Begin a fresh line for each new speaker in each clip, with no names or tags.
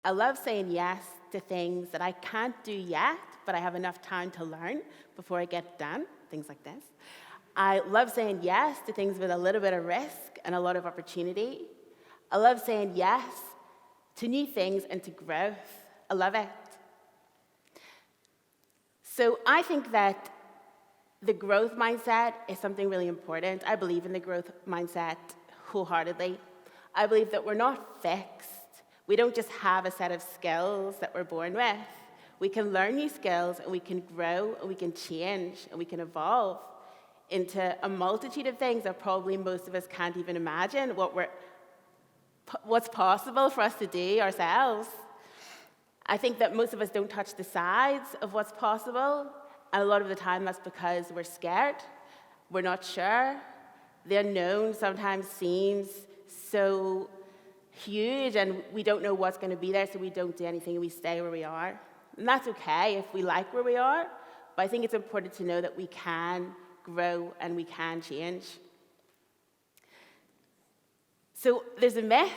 I love saying yes to things that I can't do yet, but I have enough time to learn before I get done, things like this. I love saying yes to things with a little bit of risk and a lot of opportunity. I love saying yes to new things and to growth. I love it. So I think that the growth mindset is something really important. I believe in the growth mindset wholeheartedly. I believe that we're not fixed. We don't just have a set of skills that we're born with. We can learn new skills, and we can grow, and we can change, and we can evolve into a multitude of things that probably most of us can't even imagine what's possible for us to do ourselves. I think that most of us don't touch the sides of what's possible, and a lot of the time that's because we're scared, we're not sure. The unknown sometimes seems so huge, and we don't know what's going to be there, so we don't do anything, and we stay where we are. And that's okay if we like where we are, but I think it's important to know that we can grow and we can change. So there's a myth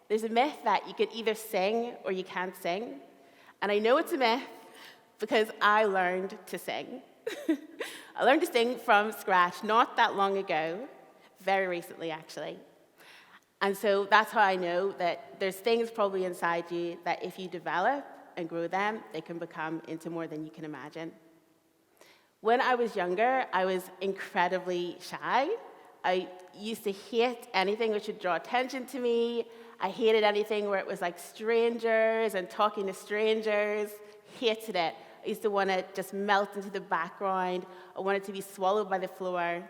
that you can either sing or you can't sing. And I know it's a myth because I learned to sing. I learned to sing from scratch not that long ago, very recently actually. And so that's how I know that there's things probably inside you that if you develop and grow them, they can become into more than you can imagine. When I was younger, I was incredibly shy. I used to hate anything which would draw attention to me. I hated anything where it was like strangers and talking to strangers. Hated it. I used to want to just melt into the background. I wanted to be swallowed by the floor.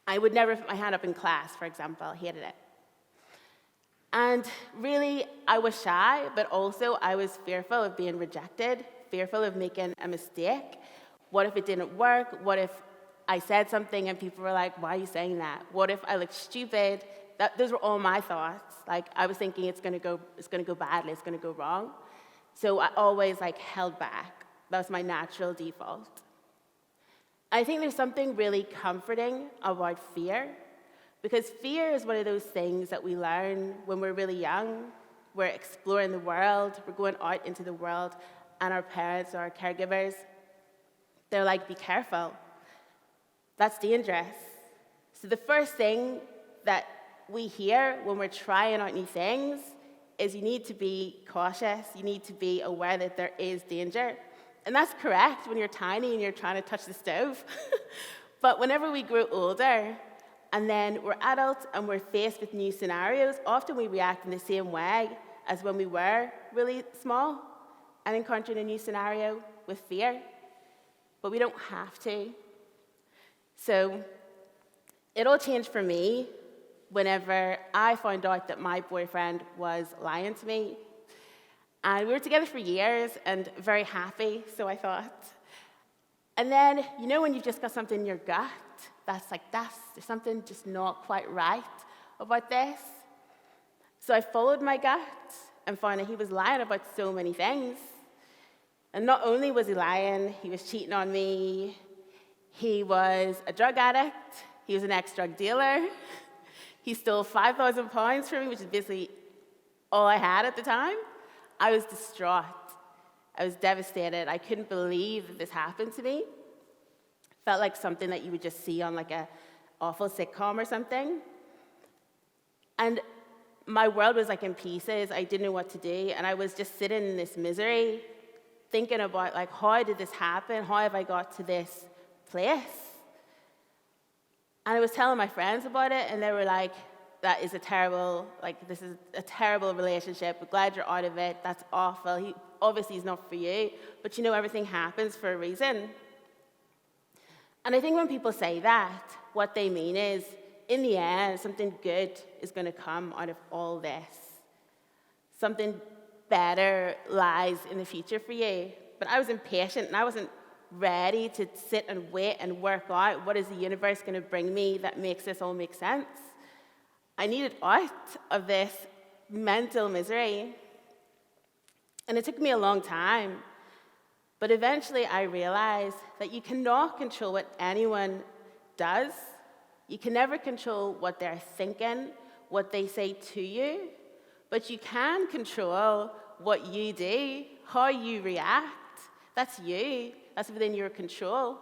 I would never put my hand up in class, for example. Hated it. And really, I was shy, but also I was fearful of being rejected, fearful of making a mistake. What if it didn't work? What if I said something and people were like, why are you saying that? What if I looked stupid? Those were all my thoughts. Like, I was thinking it's going to go badly, it's going to go wrong. So I always held back. That was my natural default. I think there's something really comforting about fear, because fear is one of those things that we learn when we're really young. We're exploring the world, we're going out into the world, and our parents or our caregivers, they're like, be careful. That's dangerous. So the first thing that we hear when we're trying out new things is you need to be cautious, you need to be aware that there is danger. And that's correct when you're tiny and you're trying to touch the stove. But whenever we grow older, and then we're adults and we're faced with new scenarios, often we react in the same way as when we were really small and encountering a new scenario with fear. But we don't have to. So it all changed for me whenever I found out that my boyfriend was lying to me. And we were together for years and very happy, so I thought. And then, when you've just got something in your gut, there's something just not quite right about this. So I followed my gut and found that he was lying about so many things. And not only was he lying, he was cheating on me, he was a drug addict, he was an ex-drug dealer, he stole £5,000 from me, which is basically all I had at the time. I was distraught. I was devastated. I couldn't believe that this happened to me. Felt like something that you would just see on a awful sitcom or something. And my world was in pieces. I didn't know what to do, and I was just sitting in this misery, thinking about how did this happen? How have I got to this place? And I was telling my friends about it, and they were like, that is a terrible, this is a terrible relationship. We're glad you're out of it. That's awful. Obviously he's not for you, but everything happens for a reason. And I think when people say that, what they mean is, in the end, something good is going to come out of all this. Something better lies in the future for you. But I was impatient, and I wasn't ready to sit and wait and work out what is the universe going to bring me that makes this all make sense. I needed out of this mental misery. And it took me a long time. But eventually I realized that you cannot control what anyone does. You can never control what they're thinking, what they say to you. But you can control what you do, how you react. That's you. That's within your control.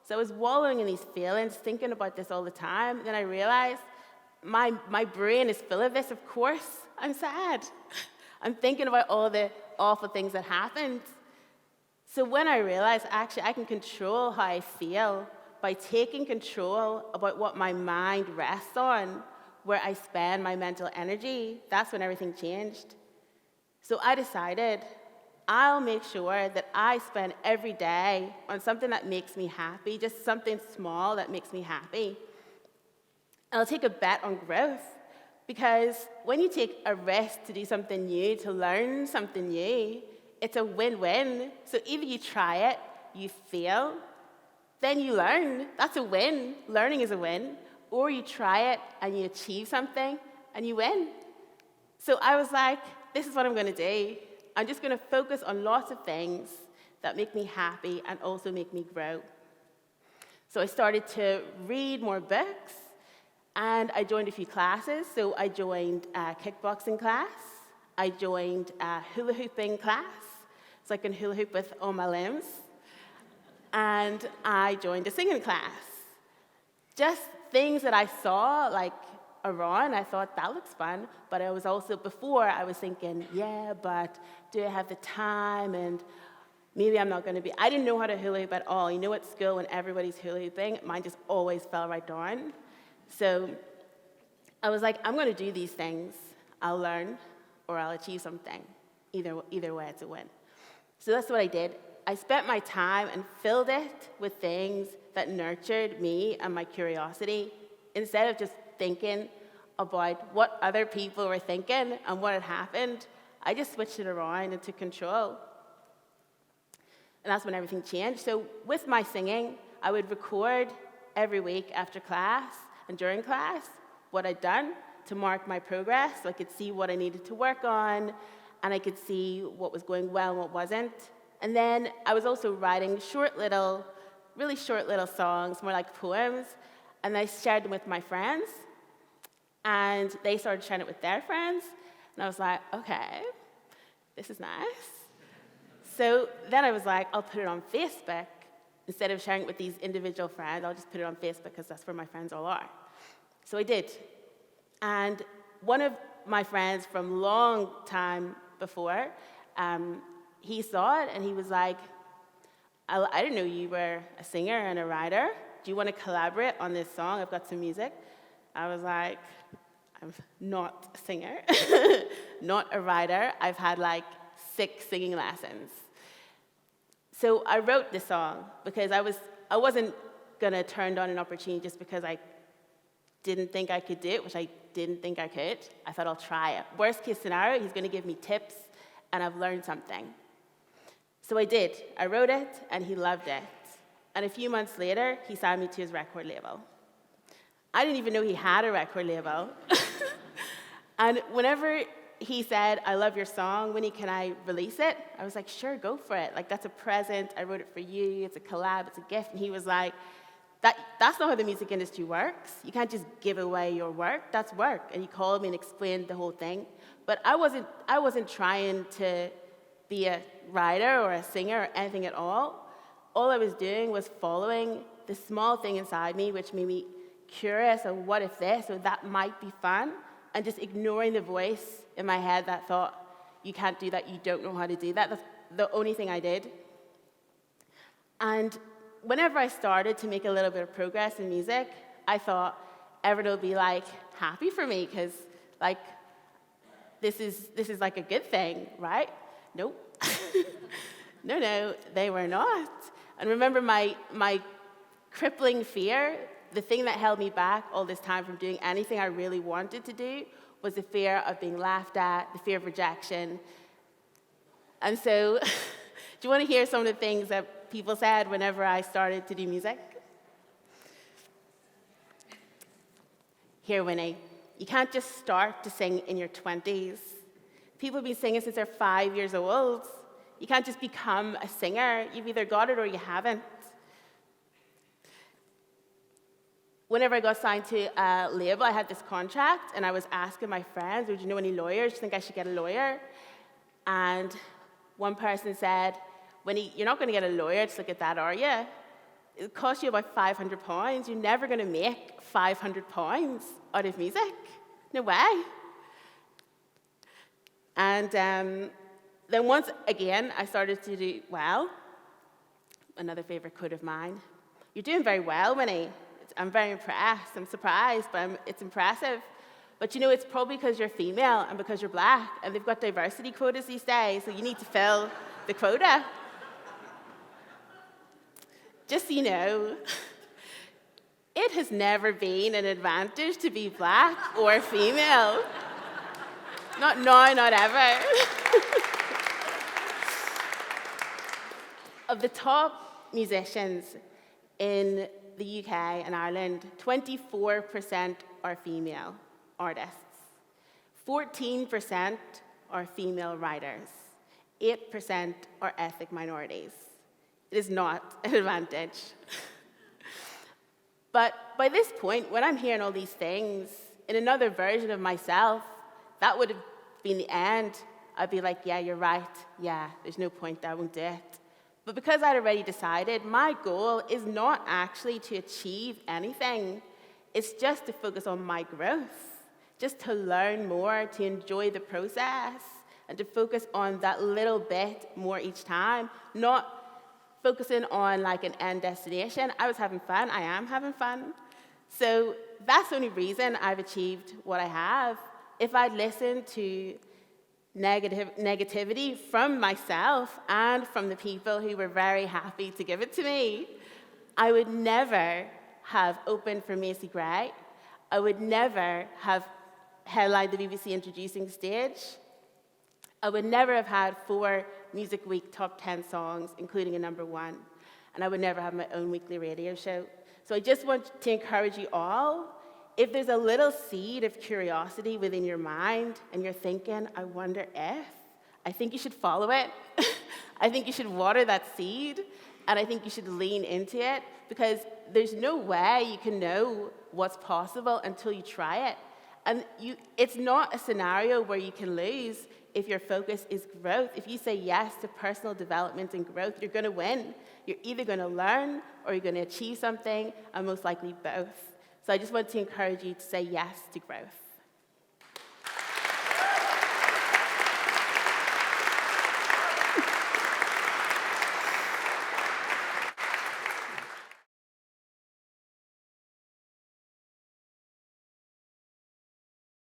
So I was wallowing in these feelings, thinking about this all the time. Then I realized my brain is full of this. Of course, I'm sad. I'm thinking about all the awful things that happened. So when I realized, actually, I can control how I feel by taking control about what my mind rests on, where I spend my mental energy, that's when everything changed. So I decided I'll make sure that I spend every day on something that makes me happy, just something small that makes me happy. And I'll take a bet on growth, because when you take a risk to do something new, to learn something new, it's a win-win. So either you try it, you fail, then you learn. That's a win. Learning is a win. Or you try it and you achieve something and you win. So I was like, this is what I'm going to do. I'm just going to focus on lots of things that make me happy and also make me grow. So I started to read more books, and I joined a few classes. So I joined a kickboxing class. I joined a hula hooping class, so I can hula hoop with all my limbs. And I joined a singing class. Just things that I saw, like, around, I thought, that looks fun. But I was also, before, I was thinking, yeah, but do I have the time? And maybe I'm not going to be. I didn't know how to hula hoop at all. You know, at school, when everybody's hula hooping, mine just always fell right down. So I was like, I'm going to do these things. I'll learn, or I'll achieve something. Either way, it's a win. So that's what I did. I spent my time and filled it with things that nurtured me and my curiosity, instead of just thinking about what other people were thinking and what had happened. I just switched it around and took control. And that's when everything changed. So with my singing, I would record every week after class and during class what I'd done to mark my progress, so I could see what I needed to work on, and I could see what was going well and what wasn't. And then I was also writing really short little songs, more like poems, and I shared them with my friends, and they started sharing it with their friends, and I was like, okay, this is nice. So then I was like, I'll put it on Facebook. Instead of sharing it with these individual friends, I'll just put it on Facebook, because that's where my friends all are. So I did. And one of my friends from long time before, he saw it, and he was like, I didn't know you were a singer and a writer. Do you want to collaborate on this song? I've got some music. I was like, I'm not a singer, not a writer. I've had like 6 singing lessons. So I wrote this song because I wasn't going to turn down an opportunity just because I didn't think I could do it, which I didn't think I could. I thought, I'll try it. Worst case scenario, he's going to give me tips, and I've learned something. So I did. I wrote it, and he loved it. And a few months later, he signed me to his record label. I didn't even know he had a record label. And whenever he said, I love your song, Winnie, can I release it? I was like, sure, go for it. Like, that's a present. I wrote it for you. It's a collab. It's a gift. And he was like, that's not how the music industry works. You can't just give away your work. That's work. And he called me and explained the whole thing. But I wasn't trying to be a writer or a singer or anything at all. All I was doing was following the small thing inside me, which made me curious of what if this, or that might be fun, and just ignoring the voice in my head that thought, you can't do that, you don't know how to do that. That's the only thing I did. And whenever I started to make a little bit of progress in music, I thought everyone would be like happy for me, because like this is like a good thing, right? Nope. No, they were not. And remember my crippling fear, the thing that held me back all this time from doing anything I really wanted to do, was the fear of being laughed at, the fear of rejection. And so, do you want to hear some of the things that people said whenever I started to do music? Here, Winnie, you can't just start to sing in your 20s. People have been singing since they're 5 years old. You can't just become a singer. You've either got it or you haven't. whenever I got signed to a label, I had this contract, and I was asking my friends, would you know any lawyers? Do you think I should get a lawyer? And one person said, Winnie, you're not going to get a lawyer to look at that, are you? It costs you about £500. You're never going to make £500 out of music. No way. And then once again, I started to do well. Another favorite quote of mine. You're doing very well, Winnie. I'm very impressed. I'm surprised, but it's impressive. But it's probably because you're female and because you're black, and they've got diversity quotas these days, so you need to fill the quota. Just so you know, it has never been an advantage to be black or female. Not now, not ever. Of the top musicians in the UK and Ireland, 24% are female artists. 14% are female writers. 8% are ethnic minorities. It is not an advantage. But by this point, when I'm hearing all these things, in another version of myself, that would have been the end. I'd be like, yeah, you're right. Yeah, there's no point, I won't do it. But because I'd already decided, my goal is not actually to achieve anything. It's just to focus on my growth, just to learn more, to enjoy the process, and to focus on that little bit more each time, not focusing on like an end destination. I was having fun. I am having fun. So that's the only reason I've achieved what I have. If I'd listened to negativity from myself and from the people who were very happy to give it to me, I would never have opened for Macy Gray. I would never have headlined the BBC Introducing Stage. I would never have had 4 Music Week top 10 songs, including a #1. And I would never have my own weekly radio show. So I just want to encourage you all, if there's a little seed of curiosity within your mind and you're thinking, I wonder if, I think you should follow it. I think you should water that seed, and I think you should lean into it, because there's no way you can know what's possible until you try it. And it's not a scenario where you can lose if your focus is growth. If you say yes to personal development and growth, you're going to win. You're either going to learn or you're going to achieve something, and most likely both. So I just want to encourage you to say yes to growth.